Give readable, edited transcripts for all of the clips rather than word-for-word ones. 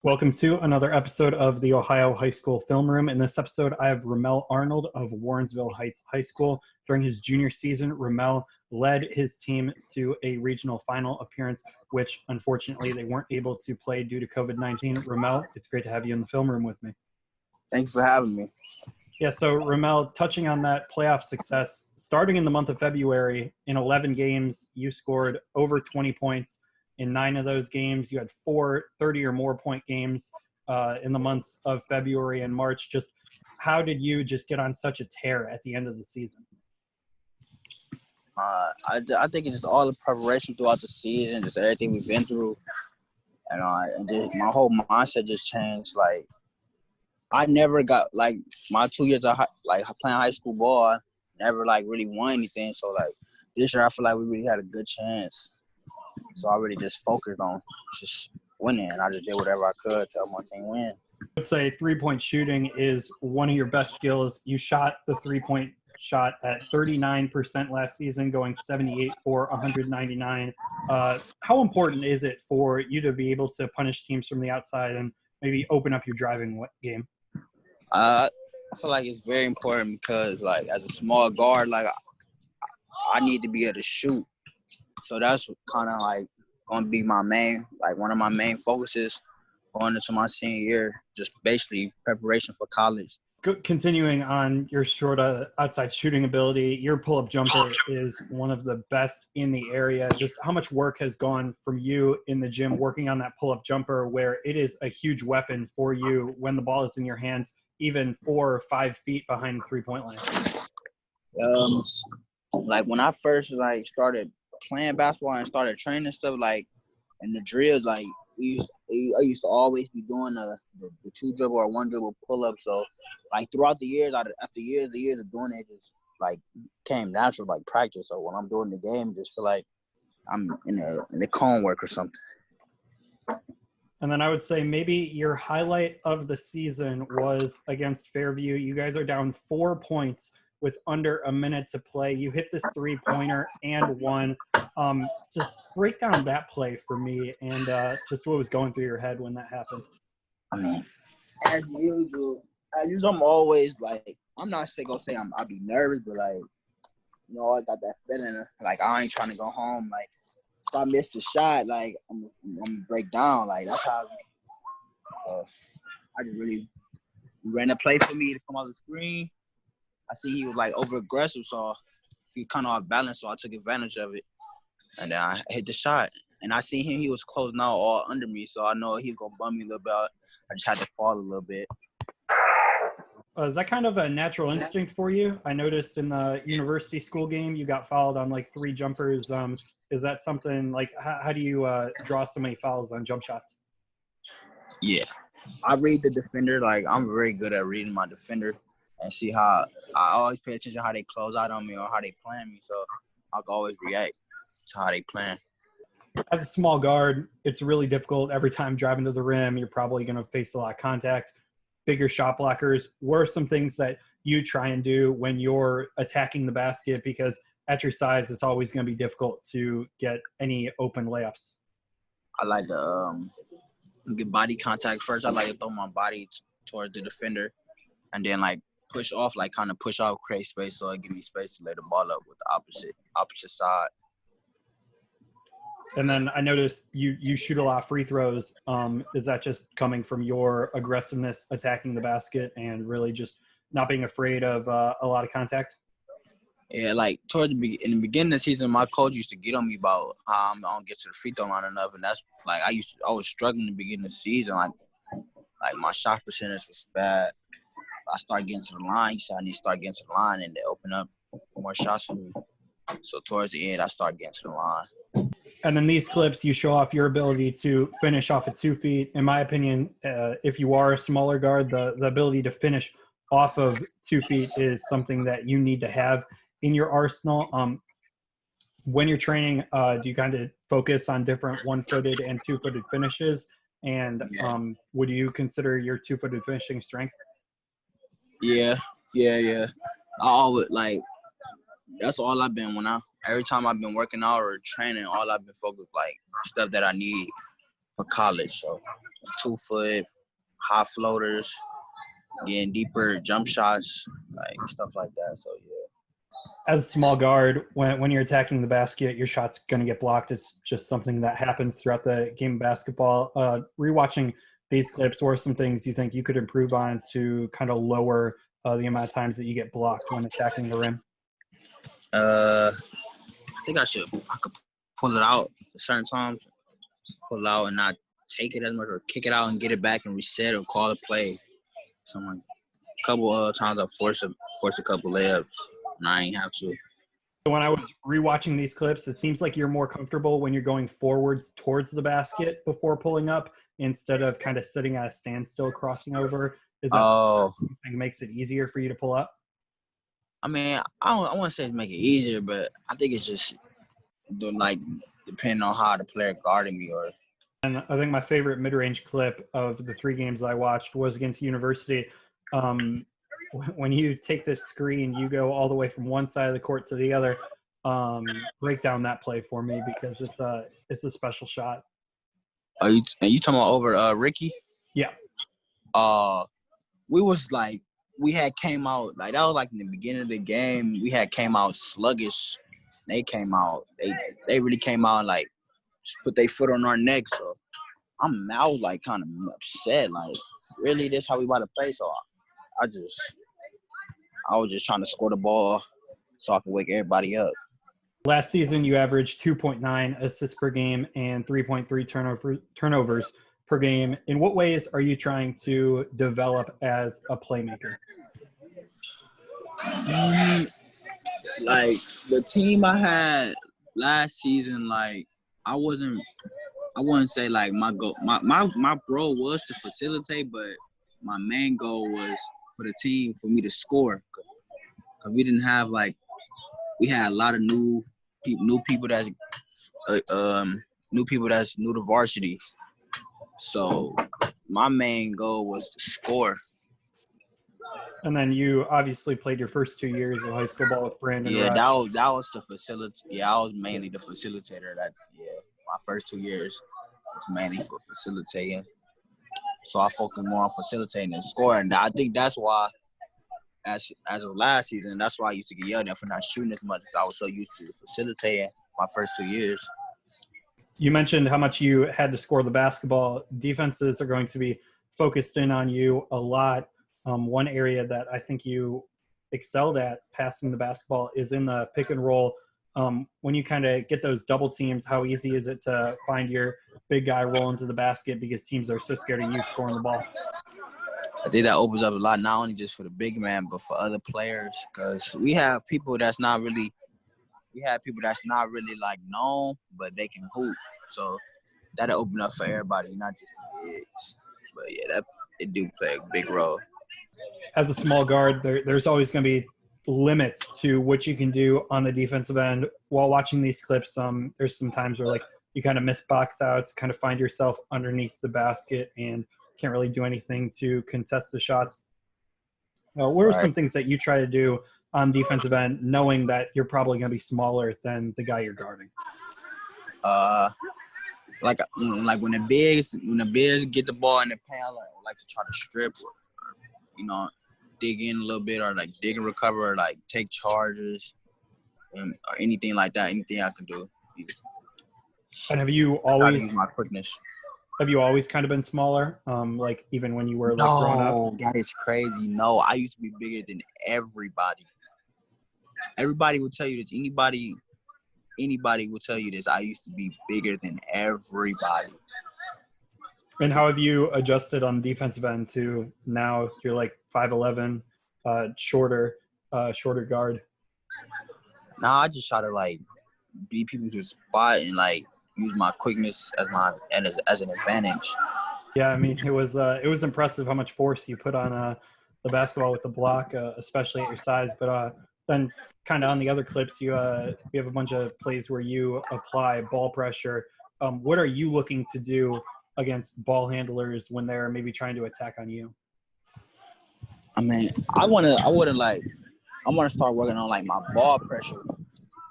Welcome to another episode of the Ohio High School Film Room. In this episode, I have Ramelle Arnold of Warrensville Heights High School. During his junior season, Ramelle led his team to a regional final appearance, which unfortunately they weren't able to play due to COVID-19. Ramelle, it's great to have you in the film room with me. Thank you for having me. Yeah, so Ramelle, touching on that playoff success, starting in the month of February, in 11 games, you scored over 20 points. In 9 of those games, you had 4 30 or more point games in the months of February and March. Just how did you just get on such a tear at the end of the season? I think it's just all the preparation throughout the season, just everything we've been through. And just my whole mindset just changed. Like, I never got, like, my 2 years of playing high school ball, I never, really won anything. So, this year I feel like we really had a good chance. So I really just focused on just winning. I just did whatever I could to help my team win. I would say three-point shooting is one of your best skills. You shot the three-point shot at 39% last season, going 78 for 199. How important is it for you to be able to punish teams from the outside and maybe open up your driving game? I feel like it's very important because, as a small guard, I need to be able to shoot. So that's kind of going to be one of my main focuses going into my senior year, just basically preparation for college. Continuing on your short outside shooting ability, your pull-up jumper is one of the best in the area. Just how much work has gone from you in the gym working on that pull-up jumper, where it is a huge weapon for you when the ball is in your hands, even 4 or 5 feet behind the three-point line? When I first started playing basketball and started training stuff, in the drills, I used to always be doing the 2 dribble or 1 dribble pull up. So throughout the years, after years of doing it, just came natural, practice. So when I'm doing the game, just feel like I'm in the cone work or something. And then I would say maybe your highlight of the season was against Fairview. You guys are down 4 points with under a minute to play. You hit this three-pointer and won. Just break down that play for me and just what was going through your head when that happened. I mean, as usual, I'm always I'm not going to say I'll be nervous, but I got that feeling I ain't trying to go home. If I miss the shot, I'm gonna break down. That's how I just really ran a play for me to come off the screen. I see he was over aggressive, so he kind of off balance, so I took advantage of it. And then I hit the shot. And I see him, he was closing out all under me, so I know he was going to bum me a little bit. I just had to fall a little bit. Is that kind of a natural instinct for you? I noticed in the university school game, you got fouled on 3 jumpers. Is that something how do you draw so many fouls on jump shots? Yeah. I read the defender. I'm very good at reading my defender and see how I always pay attention to how they close out on me or how they plan me. So I can always react to how they plan. As a small guard, it's really difficult. Every time driving to the rim, you're probably going to face a lot of contact. Bigger shot blockers. What are some things that you try and do when you're attacking the basket? Because at your size, it's always going to be difficult to get any open layups. I like to get body contact first. I like to throw my body towards the defender and then push off, kind of push off, create space so it give me space to lay the ball up with the opposite side. And then I noticed you shoot a lot of free throws. Is that just coming from your aggressiveness attacking the basket and really just not being afraid of a lot of contact? Yeah, in the beginning of the season, my coach used to get on me about how I don't get to the free throw line enough, and that's I was struggling in the beginning of the season. My shot percentage was bad. I started getting to the line. He said I need to start getting to the line, and they open up more shots for me. So towards the end, I started getting to the line. And in these clips, you show off your ability to finish off at 2 feet. In my opinion, if you are a smaller guard, the ability to finish off of 2 feet is something that you need to have in your arsenal. When you're training, do you kind of focus on different 1-footed and 2-footed finishes? And would you consider your 2-footed finishing strength? Yeah. I always that's all I've been every time I've been working out or training, all I've been focused stuff that I need. for college. So 2-foot, high floaters, getting deeper jump shots, like stuff like that. So yeah. As a small guard, when you're attacking the basket, your shot's going to get blocked. It's just something that happens throughout the game of basketball. Rewatching these clips, what are some things you think you could improve on to kind of lower the amount of times that you get blocked when attacking the rim? I think I could pull it out at certain times, pull it out and not take it as much, or kick it out and get it back and reset or call a play. Something like a couple of times I force a couple layups, and I ain't have to. When I was rewatching these clips, it seems like you're more comfortable when you're going forwards towards the basket before pulling up instead of kind of sitting at a standstill crossing over. Is that something that makes it easier for you to pull up? I mean, I want to say make it easier, but I think it's just like depending on how the player guarding me. Or and I think my favorite mid-range clip of the 3 games I watched was against University. When you take this screen, you go all the way from one side of the court to the other. Break down that play for me because it's a special shot. Are you talking about over Ricky? Yeah. We had came out like that was like in the beginning of the game. We had came out sluggish. They came out. They really came out and like put their foot on our neck. So I was like kind of upset. Like, really, this how we about to play? So I was just trying to score the ball so I could wake everybody up. Last season, you averaged 2.9 assists per game and 3.3 turnovers per game. In what ways are you trying to develop as a playmaker? Like the team I had last season, like I wouldn't say like my goal. My role was to facilitate, but my main goal was for the team for me to score. Cause we didn't have we had a lot of new people that's new to varsity. So my main goal was to score. And then you obviously played your first 2 years of high school ball with Brandon. Yeah, Rush. that was the facilitator. Yeah, I was mainly the facilitator. My first 2 years was mainly for facilitating. So I focused more on facilitating and scoring. I think that's why, as of last season, that's why I used to get yelled at for not shooting as much because I was so used to facilitating my first 2 years. You mentioned how much you had to score the basketball. Defenses are going to be focused in on you a lot. One area that I think you excelled at passing the basketball is in the pick and roll. When you kind of get those double teams, how easy is it to find your big guy roll into the basket because teams are so scared of you scoring the ball? I think that opens up a lot, not only just for the big man, but for other players. Because we have people that's not really like known, but they can hoop. So that'll open up for everybody, not just the bigs. But yeah, it do play a big role. As a small guard, there's always going to be limits to what you can do on the defensive end. While watching these clips, there's some times where you kind of miss box outs, kind of find yourself underneath the basket and can't really do anything to contest the shots. What are some things that you try to do on defensive end, knowing that you're probably going to be smaller than the guy you're guarding? Like when the bigs get the ball in the paint, I like to try to strip or dig in a little bit, or dig and recover, or take charges, or anything like that. Anything I can do. And have you always use my quickness? Have you always kind of been smaller? Even when you were growing up? No, that is crazy. No, I used to be bigger than everybody. Everybody would tell you this. Anybody will tell you this. I used to be bigger than everybody. And how have you adjusted on the defensive end to now you're 5'11", shorter guard? Nah, I just try to beat people to the spot and use my quickness as an advantage. Yeah, I mean it was impressive how much force you put on the basketball with the block, especially at your size. But then kind of on the other clips, we have a bunch of plays where you apply ball pressure. What are you looking to do against ball handlers when they're maybe trying to attack on you? I mean, I want to start working on my ball pressure,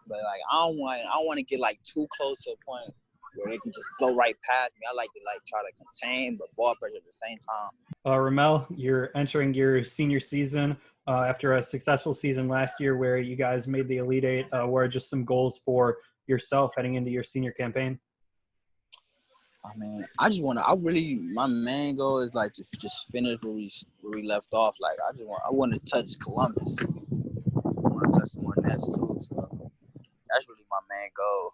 but I don't want to get too close to a point where where they can just blow right past me. I like to try to contain, but ball pressure at the same time. Ramelle, you're entering your senior season after a successful season last year where you guys made the Elite Eight. What are just some goals for yourself heading into your senior campaign? I mean, my main goal is like to just finish where we left off. Like I want to touch Columbus. I want to touch some more nets too. So that's really my main goal.